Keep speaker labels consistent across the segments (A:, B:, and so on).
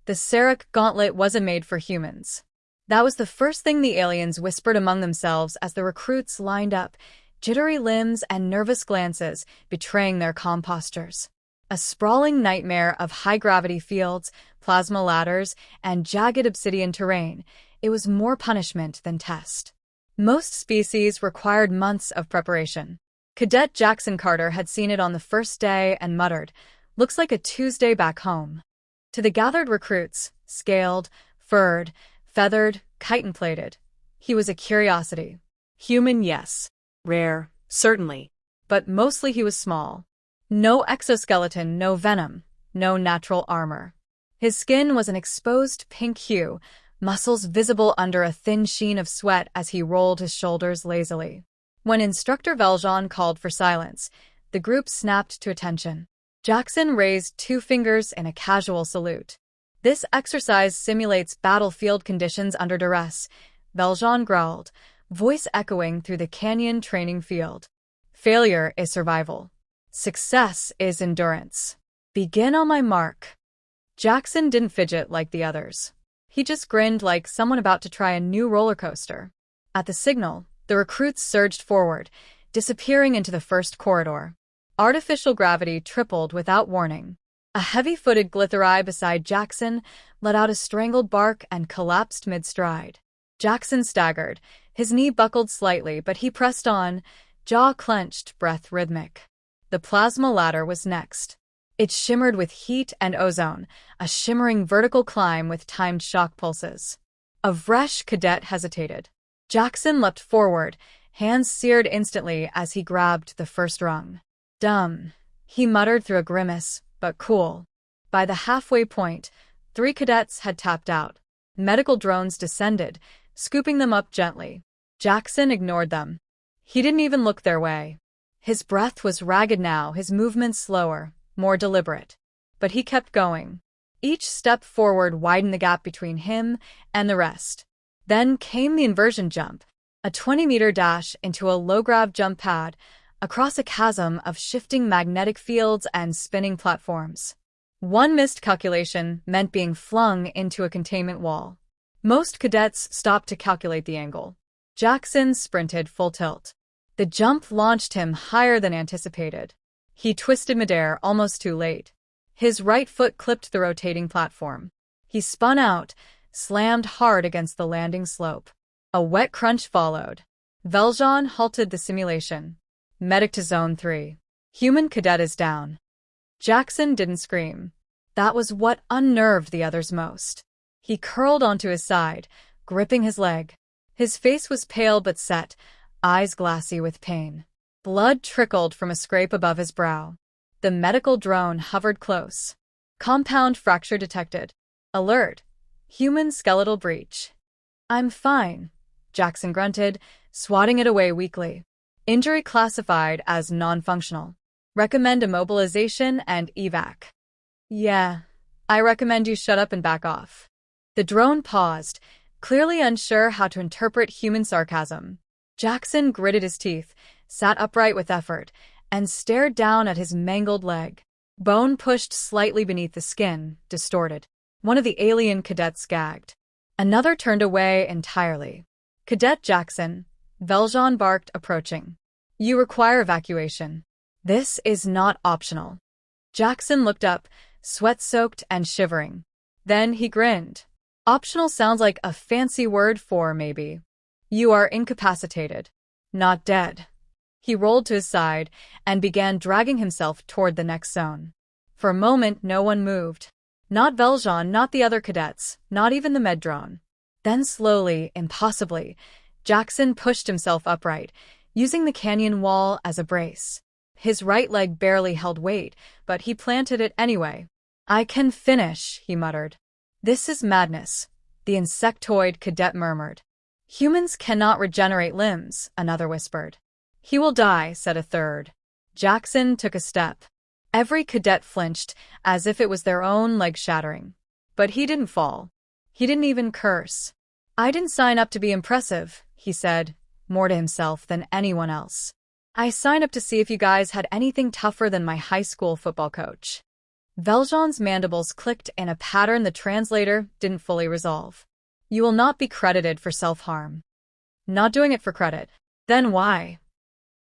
A: The Sarek gauntlet wasn't made for humans. That was the first thing the aliens whispered among themselves as the recruits lined up, jittery limbs and nervous glances betraying their calm postures. A sprawling nightmare of high-gravity fields, plasma ladders, and jagged obsidian terrain, it was more punishment than test. Most species required months of preparation. Cadet Jackson Carter had seen it on the first day and muttered, "Looks like a Tuesday back home." To the gathered recruits, scaled, furred, feathered, chitin-plated, he was a curiosity. Human, yes.
B: Rare, certainly.
A: But mostly he was small. No exoskeleton, no venom, no natural armor. His skin was an exposed pink hue, muscles visible under a thin sheen of sweat as he rolled his shoulders lazily. When Instructor Valjean called for silence, the group snapped to attention. Jackson raised 2 fingers in a casual salute. "This exercise simulates battlefield conditions under duress," Valjean growled, voice echoing through the canyon training field. "Failure is survival. Success is endurance. Begin on my mark." Jackson didn't fidget like the others. He just grinned like someone about to try a new roller coaster. At the signal, the recruits surged forward, disappearing into the first corridor. Artificial gravity tripled without warning. A heavy-footed glittereye beside Jackson let out a strangled bark and collapsed mid-stride. Jackson staggered. His knee buckled slightly, but he pressed on, jaw clenched, breath rhythmic. The plasma ladder was next. It shimmered with heat and ozone, a shimmering vertical climb with timed shock pulses. A fresh cadet hesitated. Jackson leapt forward, hands seared instantly as he grabbed the first rung. "Dumb," he muttered through a grimace, but cool. By the halfway point, 3 cadets had tapped out. Medical drones descended, scooping them up gently. Jackson ignored them. He didn't even look their way. His breath was ragged now, his movements slower, more deliberate. But he kept going. Each step forward widened the gap between him and the rest. Then came the inversion jump, a 20-meter dash into a low-grav jump pad, across a chasm of shifting magnetic fields and spinning platforms. One missed calculation meant being flung into a containment wall. Most cadets stopped to calculate the angle. Jackson sprinted full tilt. The jump launched him higher than anticipated. He twisted midair almost too late. His right foot clipped the rotating platform. He spun out, slammed hard against the landing slope. A wet crunch followed. Valjean halted the simulation. "Medic to Zone 3. Human cadet is down." Jackson didn't scream. That was what unnerved the others most. He curled onto his side, gripping his leg. His face was pale but set, eyes glassy with pain. Blood trickled from a scrape above his brow. The medical drone hovered close. "Compound fracture detected. Alert. Human skeletal breach." "I'm fine," Jackson grunted, swatting it away weakly. "Injury classified as non-functional. Recommend immobilization and evac." "Yeah, I recommend you shut up and back off." The drone paused, clearly unsure how to interpret human sarcasm. Jackson gritted his teeth, sat upright with effort, and stared down at his mangled leg. Bone pushed slightly beneath the skin, distorted. One of the alien cadets gagged. Another turned away entirely. "Cadet Jackson," Valjean barked, approaching. "You require evacuation. This is not optional." Jackson looked up, sweat-soaked and shivering. Then he grinned. "Optional sounds like a fancy word for maybe. You are incapacitated, not dead." He rolled to his side and began dragging himself toward the next zone. For a moment, no one moved. Not Valjean, not the other cadets, not even the med drone. Then slowly, impossibly, Jackson pushed himself upright, using the canyon wall as a brace. His right leg barely held weight, but he planted it anyway. "I can finish," he muttered. "This is madness," the insectoid cadet murmured. "Humans cannot regenerate limbs," another whispered. "He will die," said a third. Jackson took a step. Every cadet flinched, as if it was their own leg shattering. But he didn't fall. He didn't even curse. "I didn't sign up to be impressive," he said, more to himself than anyone else. "I signed up to see if you guys had anything tougher than my high school football coach." Valjean's mandibles clicked in a pattern the translator didn't fully resolve. You will not be credited for self-harm. Not doing it for credit. Then why?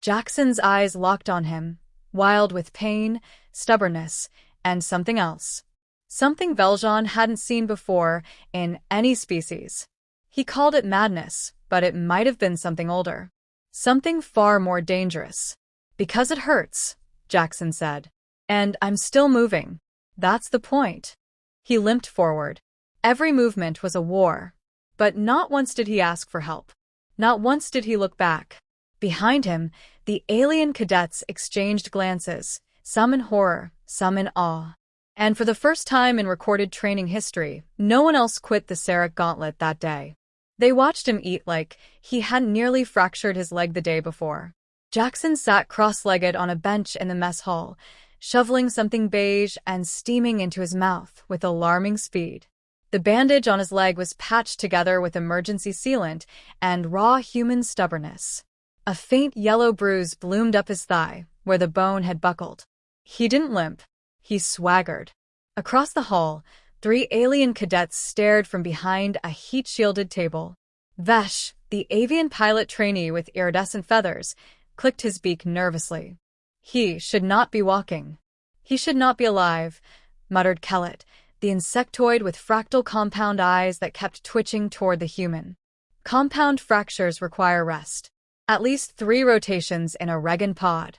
A: Jackson's eyes locked on him, wild with pain, stubbornness, and something else. Something Valjean hadn't seen before in any species. He called it madness, but it might have been something older. Something far more dangerous. Because it hurts, Jackson said. And I'm still moving. That's the point. He limped forward. Every movement was a war. But not once did he ask for help. Not once did he look back. Behind him, the alien cadets exchanged glances, some in horror, some in awe. And for the first time in recorded training history, no one else quit the Sarek gauntlet that day. They watched him eat like he hadn't nearly fractured his leg the day before. Jackson sat cross-legged on a bench in the mess hall, shoveling something beige and steaming into his mouth with alarming speed. The bandage on his leg was patched together with emergency sealant and raw human stubbornness. A faint yellow bruise bloomed up his thigh, where the bone had buckled. He didn't limp. He swaggered. Across the hall, 3 alien cadets stared from behind a heat-shielded table. Vesh, the avian pilot trainee with iridescent feathers, clicked his beak nervously. He should not be walking. He should not be alive, muttered Cadet, the insectoid with fractal compound eyes that kept twitching toward the human. Compound fractures require rest. At least 3 rotations in a Regan pod.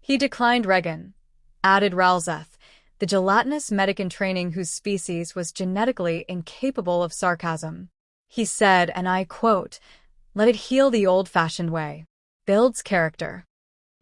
A: He declined Regan, added Ralzeth, the gelatinous medic in training whose species was genetically incapable of sarcasm. He said, and I quote, "Let it heal the old-fashioned way. Builds character."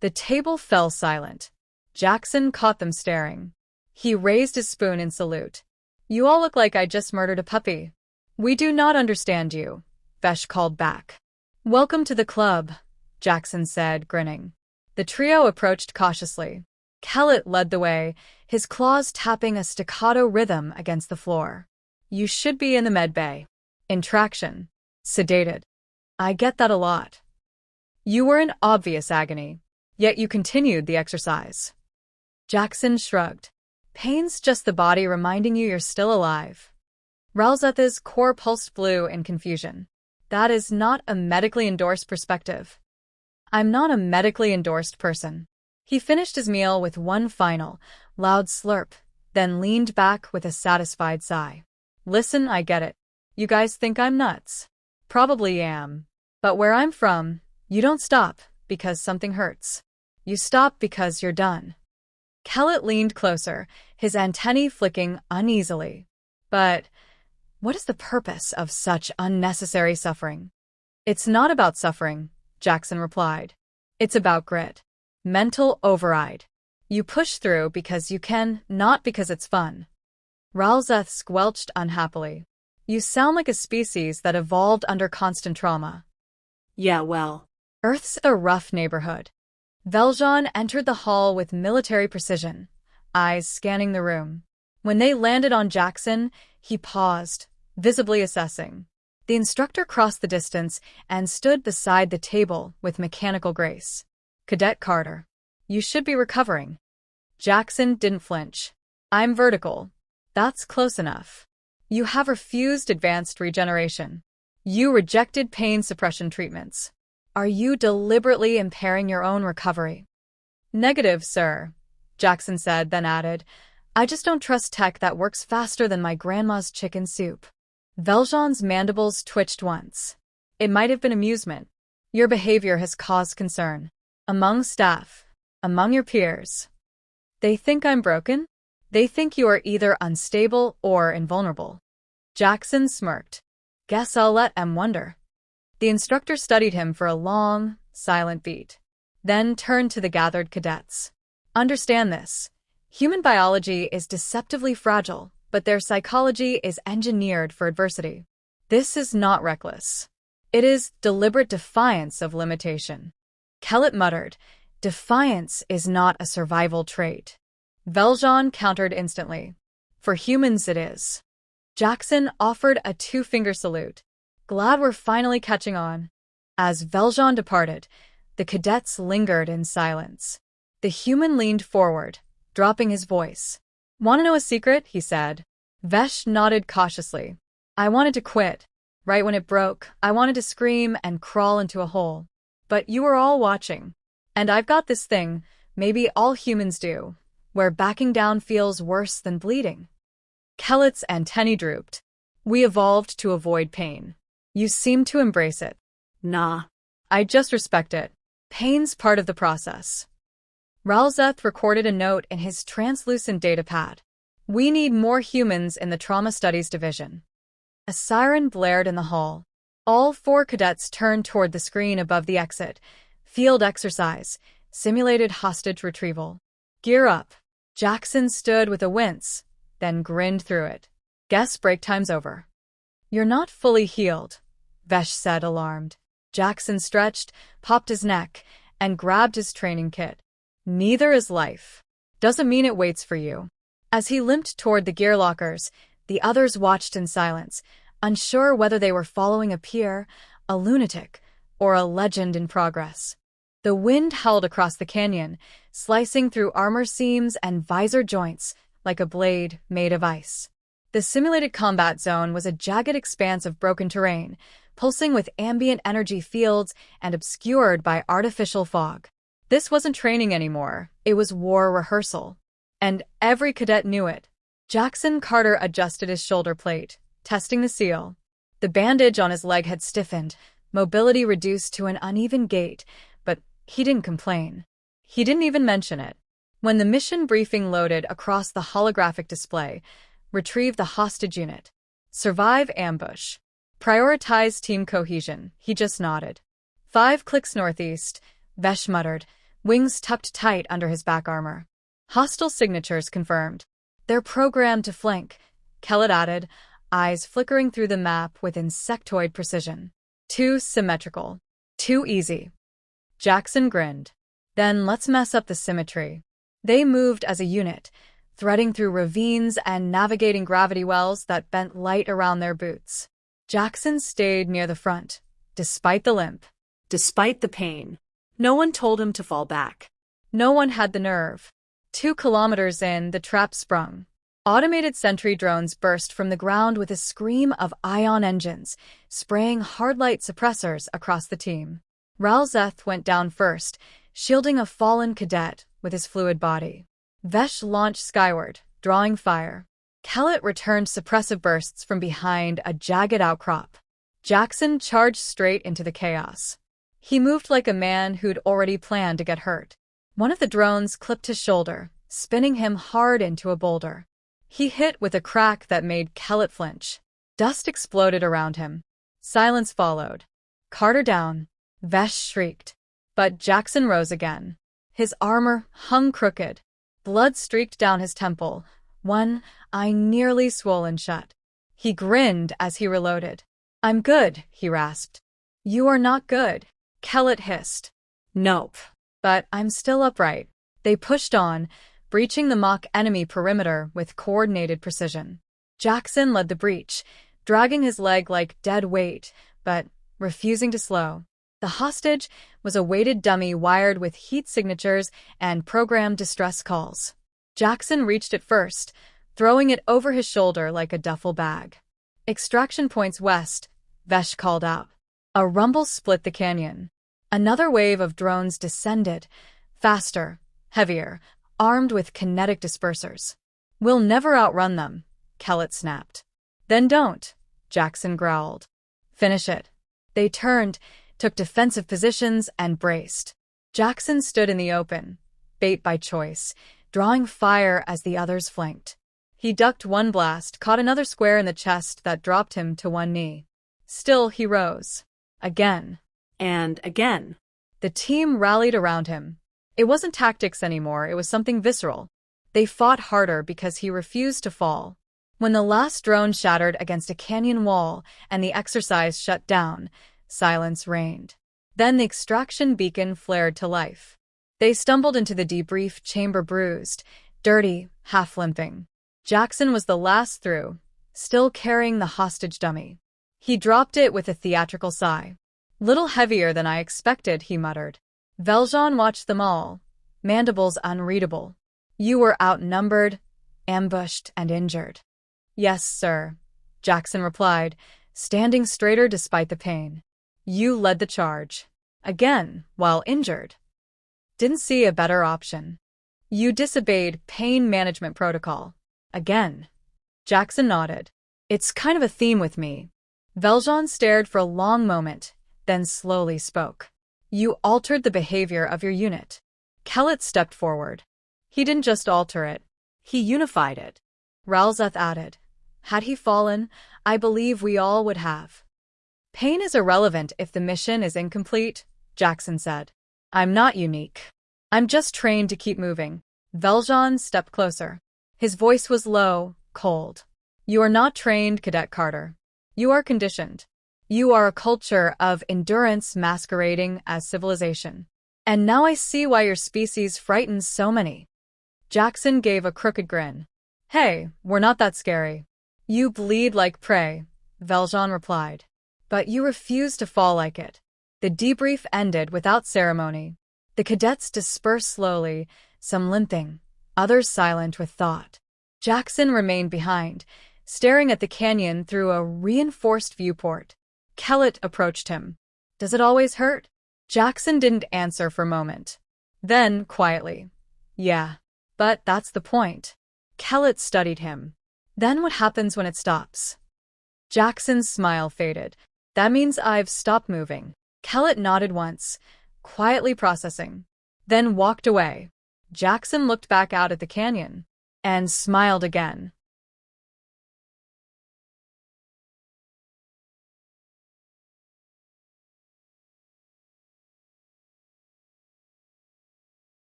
A: The table fell silent. Jackson caught them staring. He raised his spoon in salute. "You all look like I just murdered a puppy." "We do not understand you," Vesh called back. "Welcome to the club," Jackson said, grinning. The trio approached cautiously. Cadet led the way, his claws tapping a staccato rhythm against the floor. "You should be in the med bay. In traction. Sedated. I get that a lot. You were in obvious agony, yet you continued the exercise." Jackson shrugged. "Pain's just the body reminding you you're still alive." Ralzeth's core pulsed blue in confusion. "That is not a medically endorsed perspective." "I'm not a medically endorsed person." He finished his meal with one final, loud slurp, then leaned back with a satisfied sigh. "Listen, I get it. You guys think I'm nuts. Probably am. But where I'm from, you don't stop because something hurts. You stop because you're done." Cadet leaned closer, his antennae flicking uneasily. "But what is the purpose of such unnecessary suffering?" "It's not about suffering," Jackson replied. "It's about grit. Mental override. You push through because you can, not because it's fun." Ralzeth squelched unhappily. "You sound like a species that evolved under constant trauma."
B: Yeah, well.
A: Earth's a rough neighborhood. Valjean entered the hall with military precision, eyes scanning the room. When they landed on Jackson, he paused, visibly assessing. The instructor crossed the distance and stood beside the table with mechanical grace. "Cadet Carter, you should be recovering." Jackson didn't flinch. "I'm vertical. That's close enough. You have refused advanced regeneration. You rejected pain suppression treatments. Are you deliberately impairing your own recovery?" "Negative, sir," Jackson said, then added, "I just don't trust tech that works faster than my grandma's chicken soup." Valjean's mandibles twitched once. "It might have been amusement. Your behavior has caused concern. Among staff. Among your peers. They think I'm broken? They think you are either unstable or invulnerable." Jackson smirked. "Guess I'll let 'em wonder." The instructor studied him for a long, silent beat, then turned to the gathered cadets. "Understand this. Human biology is deceptively fragile, but their psychology is engineered for adversity. This is not reckless. It is deliberate defiance of limitation." Cadet muttered, "Defiance is not a survival trait." Valjean countered instantly. "For humans it is." Jackson offered a 2-finger salute. "Glad we're finally catching on." As Valjean departed, the cadets lingered in silence. The human leaned forward, dropping his voice. "Want to know a secret?" he said. Vesh nodded cautiously. "I wanted to quit. Right when it broke, I wanted to scream and crawl into a hole. But you were all watching. And I've got this thing, maybe all humans do, where backing down feels worse than bleeding." Kellett's antennae drooped. "We evolved to avoid pain. You seem to embrace it."
B: Nah.
A: "I just respect it. Pain's part of the process." Ralzeth recorded a note in his translucent datapad. "We need more humans in the Trauma Studies Division." A siren blared in the hall. All 4 cadets turned toward the screen above the exit. Field exercise. Simulated hostage retrieval. "Gear up." Jackson stood with a wince, then grinned through it. "Guess break time's over." "You're not fully healed," Vesh said, alarmed. Jackson stretched, popped his neck, and grabbed his training kit. "Neither is life. Doesn't mean it waits for you." As he limped toward the gear lockers, the others watched in silence, unsure whether they were following a peer, a lunatic, or a legend in progress. The wind howled across the canyon, slicing through armor seams and visor joints like a blade made of ice. The simulated combat zone was a jagged expanse of broken terrain, pulsing with ambient energy fields and obscured by artificial fog. This wasn't training anymore, it was war rehearsal. And every cadet knew it. Jackson Carter adjusted his shoulder plate, testing the seal. The bandage on his leg had stiffened, mobility reduced to an uneven gait, but he didn't complain. He didn't even mention it. When the mission briefing loaded across the holographic display, retrieve the hostage unit. Survive ambush. Prioritize team cohesion, he just nodded. 5 clicks northeast, Vesh muttered, wings tucked tight under his back armor. Hostile signatures confirmed. "They're programmed to flank," Kellett added, eyes flickering through the map with insectoid precision. "Too symmetrical. Too easy." Jackson grinned. "Then let's mess up the symmetry." They moved as a unit, threading through ravines and navigating gravity wells that bent light around their boots. Jackson stayed near the front, despite the limp.
B: Despite the pain. No one told him to fall back.
A: No one had the nerve. 2 kilometers in, the trap sprung. Automated sentry drones burst from the ground with a scream of ion engines, spraying hard light suppressors across the team. Ralzeth went down first, shielding a fallen cadet with his fluid body. Vesh launched skyward, drawing fire. Kellett returned suppressive bursts from behind a jagged outcrop. Jackson charged straight into the chaos. He moved like a man who'd already planned to get hurt. One of the drones clipped his shoulder, spinning him hard into a boulder. He hit with a crack that made Kellett flinch. Dust exploded around him. Silence followed. "Carter down," Vesh shrieked. But Jackson rose again. His armor hung crooked. Blood streaked down his temple, one eye nearly swollen shut. He grinned as he reloaded. "I'm good," he rasped. "You are not good," Kellett hissed.
B: Nope.
A: "But I'm still upright." They pushed on, breaching the mock enemy perimeter with coordinated precision. Jackson led the breach, dragging his leg like dead weight, but refusing to slow. The hostage was a weighted dummy wired with heat signatures and programmed distress calls. Jackson reached it first, throwing it over his shoulder like a duffel bag. "Extraction points west," Vesh called out. A rumble split the canyon. Another wave of drones descended, faster, heavier, armed with kinetic dispersers. "We'll never outrun them," Kellett snapped. "Then don't," Jackson growled. "Finish it." They turned, took defensive positions, and braced. Jackson stood in the open, bait by choice, drawing fire as the others flanked. He ducked one blast, caught another square in the chest that dropped him to one knee. Still, he rose. Again.
B: And again.
A: The team rallied around him. It wasn't tactics anymore, it was something visceral. They fought harder because he refused to fall. When the last drone shattered against a canyon wall and the exercise shut down, silence reigned. Then the extraction beacon flared to life. They stumbled into the debrief chamber bruised, dirty, half-limping. Jackson was the last through, still carrying the hostage dummy. He dropped it with a theatrical sigh. "Little heavier than I expected," he muttered. Valjean watched them all, mandibles unreadable. "You were outnumbered," ambushed and injured. Yes, sir, Jackson replied, standing straighter despite the pain. You led the charge. Again, while injured. Didn't see a better option. You disobeyed pain management protocol. Again. Jackson nodded. It's kind of a theme with me. Valjean stared for a long moment, then slowly spoke. You altered the behavior of your unit. Cadet stepped forward. He didn't just alter it. He unified it. Ralseth added. Had he fallen, I believe we all would have. Pain is irrelevant if the mission is incomplete, Jackson said. I'm not unique. I'm just trained to keep moving. Valjean stepped closer. His voice was low, cold. You are not trained, Cadet Carter. You are conditioned. You are a culture of endurance masquerading as civilization. And now I see why your species frightens so many. Jackson gave a crooked grin. Hey, we're not that scary. You bleed like prey, Valjean replied. But you refuse to fall like it. The debrief ended without ceremony. The cadets dispersed slowly, some limping, others silent with thought. Jackson remained behind, staring at the canyon through a reinforced viewport. Cadet approached him. Does it always hurt? Jackson didn't answer for a moment. Then, quietly. Yeah. But that's the point. Cadet studied him. Then what happens when it stops? Jackson's smile faded. That means I've stopped moving. Cadet nodded once, quietly processing. Then walked away. Jackson looked back out at the canyon. And smiled again.